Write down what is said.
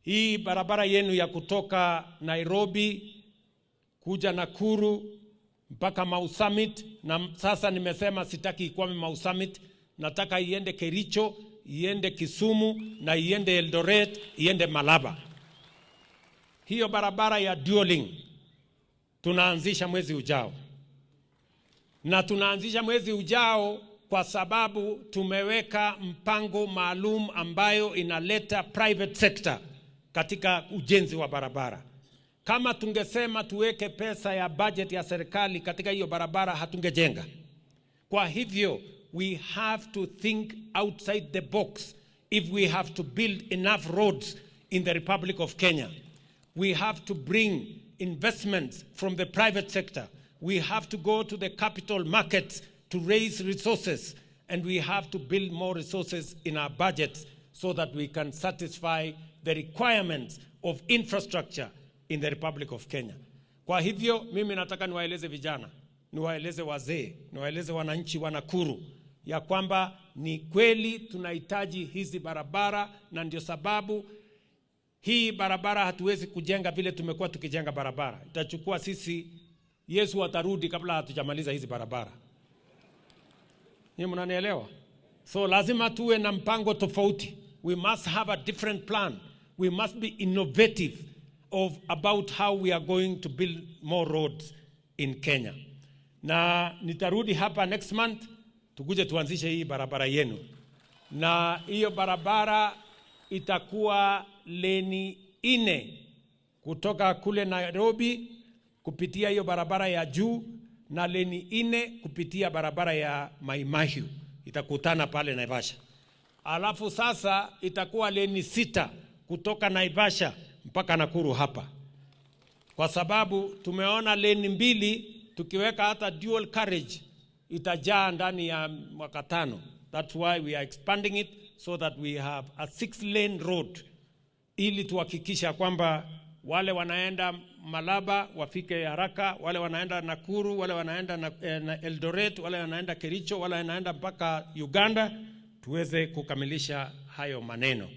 Hii barabara yenu ya kutoka Nairobi kuja Nakuru mpaka Mau Summit, na sasa nimesema sitaki ikwame Mau Summit, nataka iende Kericho, iende Kisumu na iende Eldoret, iende Malaba. Hiyo barabara ya dualing tunaanzisha mwezi ujao. Na tunaanzisha mwezi ujao kwa sababu tumeweka mpango maalum ambayo inaleta private sector katika ujenzi wa barabara. Kama tungesema tuweke pesa ya budget ya serikali katika hiyo barabara, hatungejenga. Kwa hivyo we have to think outside the box if we have to build enough roads in the Republic of Kenya. We have to bring investments from the private sector. We have to go to the capital markets to raise resources, and we have to build more resources in our budgets so that we can satisfy the requirements of infrastructure in the Republic of Kenya. Kwa hivyo mimi nataka niwaeleze vijana, niwaeleze wazee, niwaeleze wananchi wa Nakuru ya kwamba ni kweli tunahitaji hizi barabara, na ndio sababu hii barabara hatuwezi kujenga vile tumekuwa tukijenga barabara. Itachukua sisi, Yesu atarudi kabla hatujamaliza hizi barabara. Nyinyi mnanielewa? So lazima tuwe na mpango tofauti. We must have a different plan. We must be innovative about how we are going to build more roads in Kenya. Na nitarudi hapa next month tukuje tuanzishe hii barabara yenu. Na hiyo barabara itakuwa leni 4 kutoka kule Nairobi kupitia hiyo barabara ya juu, na leni 4 kupitia barabara ya Mai Mahiu, itakutana pale Naivasha. Alafu sasa itakuwa leni 6 kutoka Naivasha mpaka Nakuru hapa. Kwa sababu tumeona leni 2 tukiweka hata dual carriage itajaa ndani ya mwaka 5. That's why we are expanding it so that we have a 6-lane road, ili tuhakikisha kwamba wale wanaenda Malaba wafike haraka, wale wanaenda Nakuru, wale wanaenda na Eldoret, wale wanaenda Kericho, wale wanaenda mpaka Uganda, tuweze kukamilisha hayo maneno.